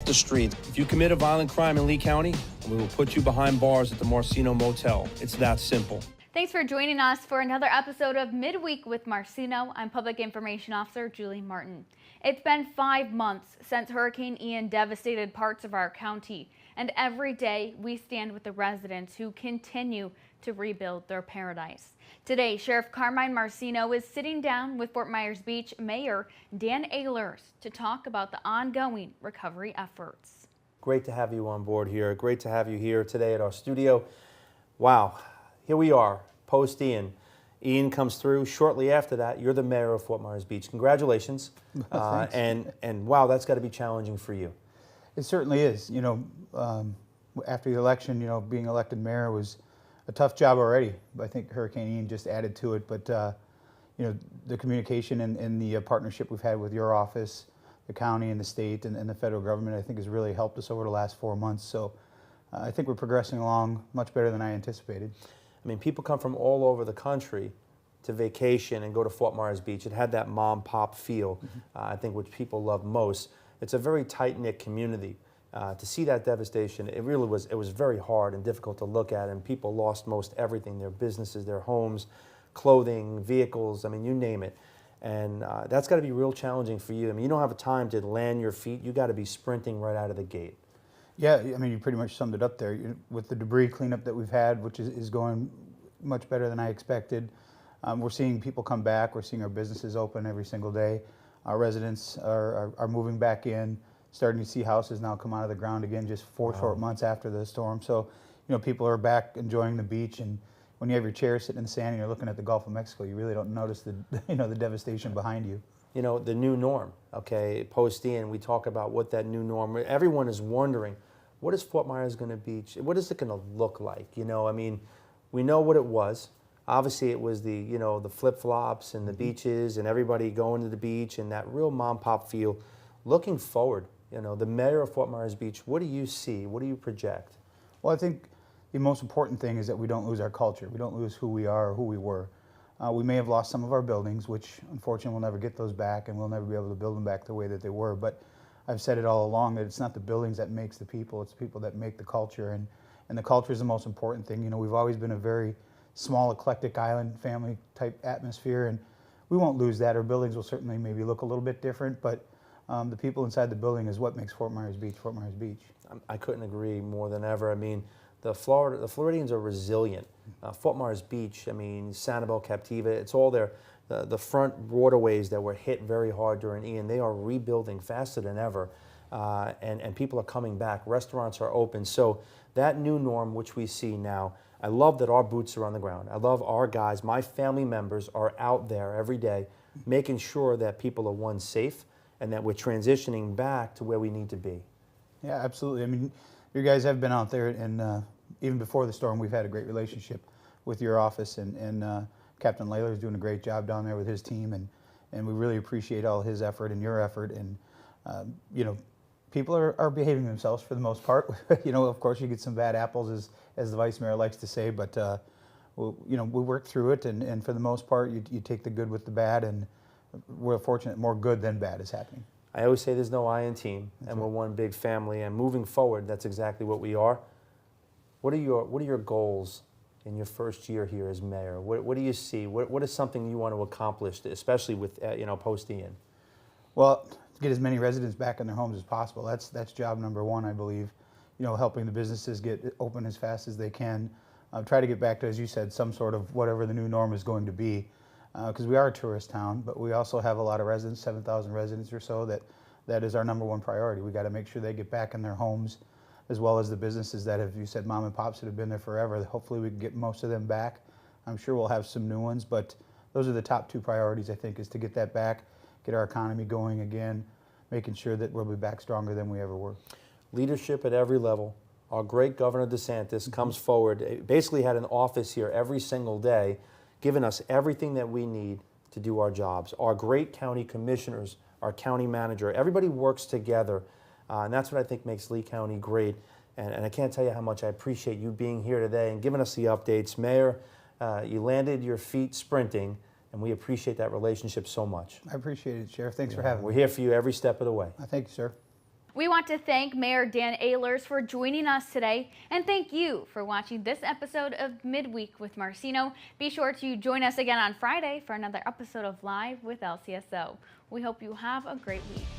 the streets. If you commit a violent crime in Lee County, we will put you behind bars at the Marceno Motel. It's that simple. Thanks for joining us for another episode of Midweek with Marceno. I'm Public Information Officer Julie Martin. It's been 5 months since Hurricane Ian devastated parts of our county, and every day we stand with the residents who continue to rebuild their paradise. Today, Sheriff Carmine Marceno is sitting down with Fort Myers Beach Mayor Dan Ehlers to talk about the ongoing recovery efforts. Great to have you on board here. Great to have you here today at our studio. Wow, here we are, post Ian. Ian comes through. Shortly after that, you're the mayor of Fort Myers Beach. Congratulations. And wow, that's got to be challenging for you. It certainly is. You know, after the election, you know, being elected mayor was a tough job already. I think Hurricane Ian just added to it. But you know, the communication and the partnership we've had with your office, the county and the state and the federal government, I think has really helped us over the last 4 months. So I think we're progressing along much better than I anticipated. I mean, people come from all over the country to vacation and go to Fort Myers Beach. It had that mom-pop feel, I think, which people love most. It's a very tight-knit community. To see that devastation, it was very hard and difficult to look at, and people lost most everything, their businesses, their homes, clothing, vehicles, I mean, you name it. And that's got to be real challenging for you. I mean, you don't have time to land your feet. You got to be sprinting right out of the gate. Yeah, I mean, you pretty much summed it up there. With the debris cleanup that we've had, which is going much better than I expected. We're seeing people come back. We're seeing our businesses open every single day. Our residents are moving back in, starting to see houses now come out of the ground again just 4 short months after the storm. So, you know, people are back enjoying the beach, and when you have your chair sitting in the sand and you're looking at the Gulf of Mexico, you really don't notice the, you know, the devastation behind you. You know, the new norm, okay, post-Ian, we talk about what that new norm, everyone is wondering, what is Fort Myers going to be, what is it going to look like? You know, I mean, we know what it was. Obviously, it was the, you know, the flip-flops and the beaches and everybody going to the beach and that real mom-pop feel. Looking forward, you know, the mayor of Fort Myers Beach, what do you see? What do you project? Well, I think the most important thing is that we don't lose our culture. We don't lose who we are or who we were. We may have lost some of our buildings, which unfortunately we'll never get those back, and we'll never be able to build them back the way that they were. But I've said it all along that it's not the buildings that makes the people, it's the people that make the culture, and the culture is the most important thing. You know, we've always been a very small, eclectic island family type atmosphere, and we won't lose that. Our buildings will certainly maybe look a little bit different, but the people inside the building is what makes Fort Myers Beach Fort Myers Beach. I couldn't agree more than ever. I mean, the Floridians are resilient. Fort Myers Beach, I mean, Sanibel, Captiva, it's all there. The front waterways that were hit very hard during Ian, they are rebuilding faster than ever, and people are coming back. Restaurants are open. So that new norm, which we see now, I love that our boots are on the ground. I love our guys, my family members are out there every day making sure that people are, one, safe, and that we're transitioning back to where we need to be. Yeah, absolutely. I mean, you guys have been out there, and even before the storm, we've had a great relationship with your office, and Captain Layler is doing a great job down there with his team, and we really appreciate all his effort and your effort. And you know, people are behaving themselves for the most part. You know, of course, you get some bad apples, as the vice mayor likes to say, but you know, we work through it, and for the most part, you take the good with the bad, and we're fortunate more good than bad is happening. I always say there's no I in team, and we're one big family, and moving forward, that's exactly what we are. What are your goals in your first year here as mayor? What do you see? What is something you want to accomplish, especially with you know, post-Ian? Well, to get as many residents back in their homes as possible. That's job number one, I believe. You know, helping the businesses get open as fast as they can. Try to get back to, as you said, some sort of whatever the new norm is going to be. Because we are a tourist town, but we also have a lot of residents, 7,000 residents or so, that is our number one priority. We got to make sure they get back in their homes, as well as the businesses that have, you said, mom and pops that have been there forever. Hopefully we can get most of them back. I'm sure we'll have some new ones, but those are the top two priorities, I think, is to get that back, get our economy going again, making sure that we'll be back stronger than we ever were. Leadership at every level. Our great Governor DeSantis comes forward, basically had an office here every single day, giving us everything that we need to do our jobs. Our great county commissioners, our county manager, everybody works together, and that's what I think makes Lee County great. And I can't tell you how much I appreciate you being here today and giving us the updates. Mayor, you landed your feet sprinting, and we appreciate that relationship so much. I appreciate it, Sheriff. Thanks for having me. We're here for you every step of the way. Thank you, sir. We want to thank Mayor Dan Ehlers for joining us today, and thank you for watching this episode of Midweek with Marceno. Be sure to join us again on Friday for another episode of Live with LCSO. We hope you have a great week.